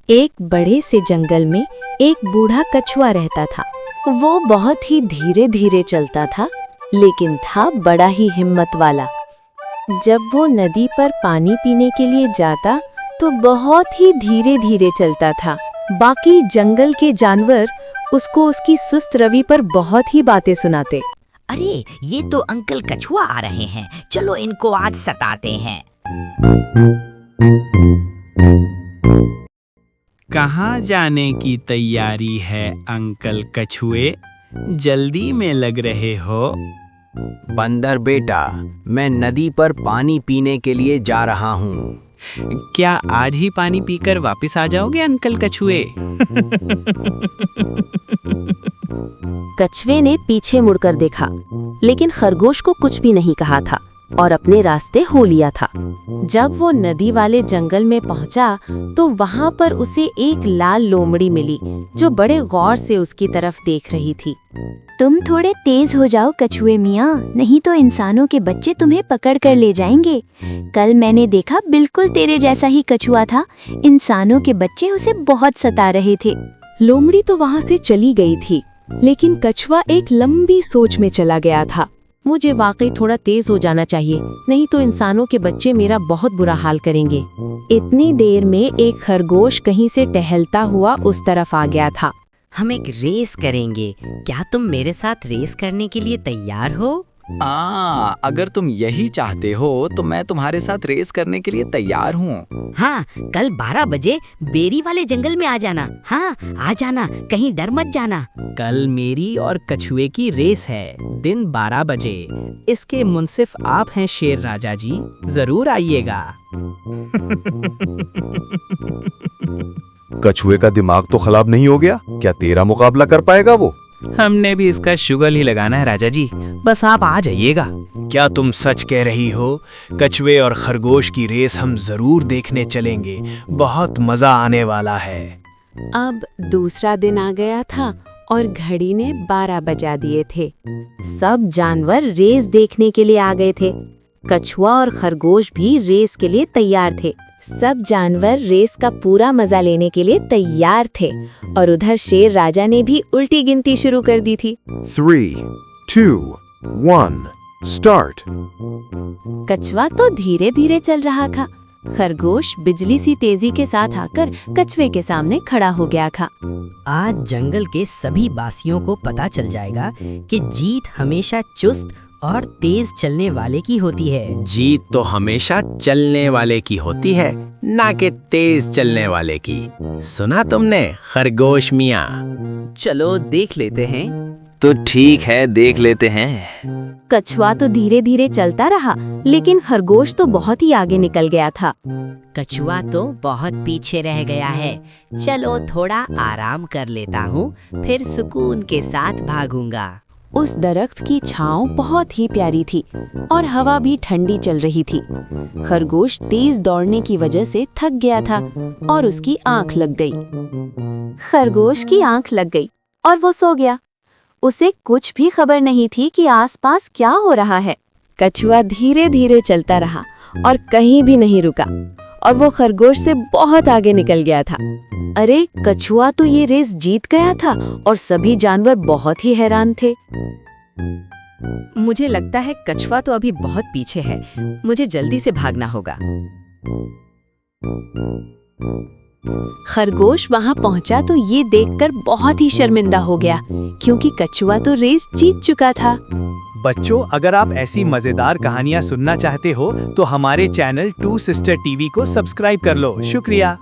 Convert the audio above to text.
एक बड़े से जंगल में एक बूढ़ा कछुआ रहता था। वो बहुत ही धीरे धीरे चलता था, लेकिन था बड़ा ही हिम्मत वाला। जब वो नदी पर पानी पीने के लिए जाता तो बहुत ही धीरे धीरे चलता था। बाकी जंगल के जानवर उसको उसकी सुस्त रवि पर बहुत ही बातें सुनाते। अरे ये तो अंकल कछुआ आ रहे हैं, चलो इनको आज सताते हैं। कहाँ जाने की तैयारी है अंकल कछुए? जल्दी में लग रहे हो। बंदर बेटा, मैं नदी पर पानी पीने के लिए जा रहा हूँ। क्या आज ही पानी पीकर वापस आ जाओगे अंकल कछुए? कछुए ने पीछे मुड़कर देखा, लेकिन खरगोश को कुछ भी नहीं कहा था और अपने रास्ते हो लिया था। जब वो नदी वाले जंगल में पहुंचा तो वहां पर उसे एक लाल लोमड़ी मिली जो बड़े गौर से उसकी तरफ देख रही थी। तुम थोड़े तेज हो जाओ कछुए मियाँ, नहीं तो इंसानों के बच्चे तुम्हें पकड़ कर ले जाएंगे। कल मैंने देखा बिल्कुल तेरे जैसा ही कछुआ था, इंसानों के बच्चे उसे बहुत सता रहे थे। लोमड़ी तो वहां से चली गई थी, लेकिन कछुआ एक लंबी सोच में चला गया था। मुझे वाकई थोड़ा तेज हो जाना चाहिए, नहीं तो इंसानों के बच्चे मेरा बहुत बुरा हाल करेंगे। इतनी देर में एक खरगोश कहीं से टहलता हुआ उस तरफ आ गया था। हम एक रेस करेंगे, क्या तुम मेरे साथ रेस करने के लिए तैयार हो? अगर तुम यही चाहते हो तो मैं तुम्हारे साथ रेस करने के लिए तैयार हूँ। हाँ, कल 12 बजे बेरी वाले जंगल में आ जाना। हाँ, आ जाना, कहीं डर मत जाना। कल मेरी और कछुए की रेस है, दिन 12 बजे। इसके मुंसिफ आप हैं शेर राजा जी, जरूर आइएगा। कछुए का दिमाग तो खराब नहीं हो गया? क्या तेरा मुकाबला कर पाएगा वो? हमने भी इसका शुगर ही लगाना है राजा जी, बस आप आ जाइएगा। क्या तुम सच कह रही हो? कछुए और खरगोश की रेस हम जरूर देखने चलेंगे, बहुत मजा आने वाला है। अब दूसरा दिन आ गया था और घड़ी ने 12 बजा दिए थे। सब जानवर रेस देखने के लिए आ गए थे। कछुआ और खरगोश भी रेस के लिए तैयार थे। सब जानवर रेस का पूरा मजा लेने के लिए तैयार थे और उधर शेर राजा ने भी उल्टी गिनती शुरू कर दी थी। 3, 2, 1, स्टार्ट। कछुआ तो धीरे धीरे चल रहा था। खरगोश बिजली सी तेजी के साथ आकर कछुए के सामने खड़ा हो गया था। आज जंगल के सभी वासियों को पता चल जाएगा कि जीत हमेशा चुस्त और तेज चलने वाले की होती है। जीत तो हमेशा चलने वाले की होती है, ना कि तेज चलने वाले की। सुना तुमने खरगोश मियाँ? चलो देख लेते हैं। तो ठीक है, देख लेते हैं। कछुआ तो धीरे धीरे चलता रहा, लेकिन खरगोश तो बहुत ही आगे निकल गया था। कछुआ तो बहुत पीछे रह गया है, चलो थोड़ा आराम कर लेता हूँ, फिर सुकून के साथ भागूंगा। उस दरख्त की छांव बहुत ही प्यारी थी और हवा भी ठंडी चल रही थी। खरगोश तेज दौड़ने की वजह से थक गया था और उसकी आंख लग गई। खरगोश की आंख लग गई और वो सो गया। उसे कुछ भी खबर नहीं थी कि आसपास क्या हो रहा है। कछुआ धीरे धीरे चलता रहा और कहीं भी नहीं रुका और वो खरगोश से बहुत आगे निकल गया था। अरे, कछुआ तो ये रेस जीत गया था और सभी जानवर बहुत ही हैरान थे। मुझे लगता है कछुआ तो अभी बहुत पीछे है, मुझे जल्दी से भागना होगा। खरगोश वहां पहुंचा तो ये देखकर बहुत ही शर्मिंदा हो गया, क्योंकि कछुआ तो रेस जीत चुका था। बच्चों, अगर आप ऐसी मजेदार कहानियां सुनना चाहते हो तो हमारे चैनल 2 सिस्टर टीवी को सब्सक्राइब कर लो। शुक्रिया।